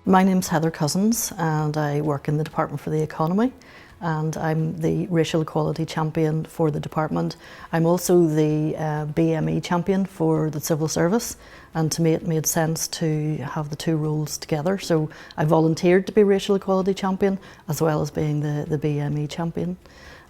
My name's Heather Cousins and I work in the Department for the Economy, and I'm the Racial Equality Champion for the department. I'm also the BME Champion for the Civil Service, and to me it made sense to have the two roles together. So I volunteered to be Racial Equality Champion as well as being the BME Champion.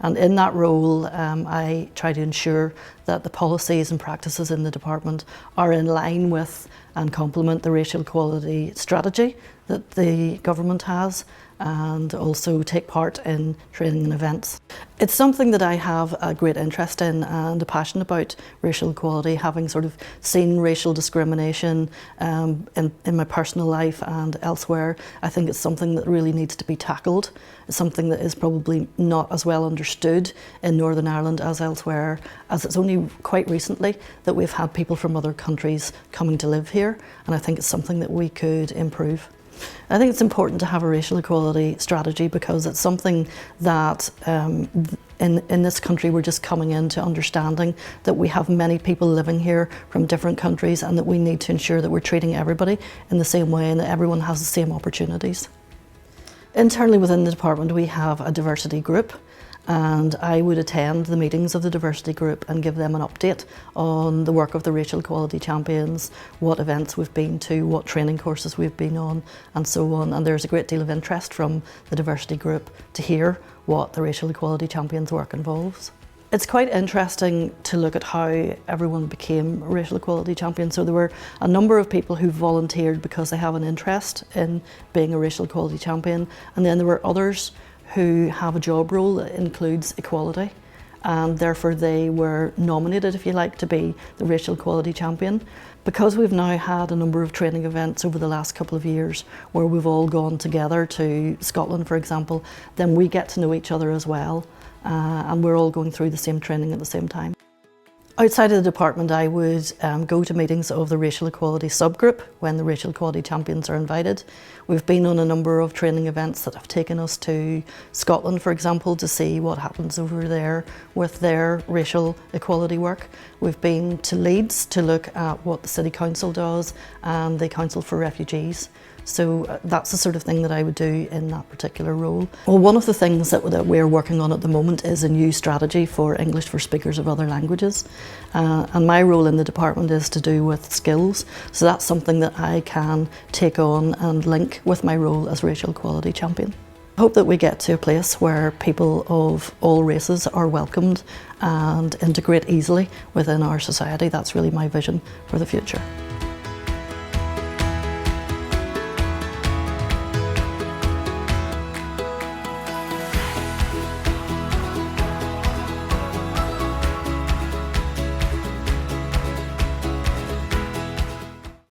And in that role, I try to ensure that the policies and practices in the department are in line with and complement the racial equality strategy that the government has, and also take part in training and events. It's something that I have a great interest in and a passion about, racial equality, having sort of seen racial discrimination in my personal life and elsewhere. I think it's something that really needs to be tackled. It's something that is probably not as well understood in Northern Ireland as elsewhere, as it's only quite recently that we've had people from other countries coming to live here, and I think it's something that we could improve. I think it's important to have a racial equality strategy because it's something that in this country we're just coming into understanding that we have many people living here from different countries, and that we need to ensure that we're treating everybody in the same way and that everyone has the same opportunities. Internally within the department we have a diversity group, and I would attend the meetings of the diversity group and give them an update on the work of the Racial Equality Champions, what events we've been to, what training courses we've been on, and so on. And there's a great deal of interest from the diversity group to hear what the Racial Equality Champions work involves. It's quite interesting to look at how everyone became racial equality champions. So there were a number of people who volunteered because they have an interest in being a racial equality champion, and then there were others who have a job role that includes equality, and therefore they were nominated, if you like, to be the Racial Equality Champion. Because we've now had a number of training events over the last couple of years where we've all gone together to Scotland, for example, then we get to know each other as well, and we're all going through the same training at the same time. Outside of the department, I would go to meetings of the Racial Equality subgroup when the Racial Equality Champions are invited. We've been on a number of training events that have taken us to Scotland, for example, to see what happens over there with their racial equality work. We've been to Leeds to look at what the City Council does and the Council for Refugees. So that's the sort of thing that I would do in that particular role. Well, one of the things that we're working on at the moment is a new strategy for English for speakers of other languages. And my role in the department is to do with skills. So that's something that I can take on and link with my role as Racial Equality Champion. I hope that we get to a place where people of all races are welcomed and integrate easily within our society. That's really my vision for the future.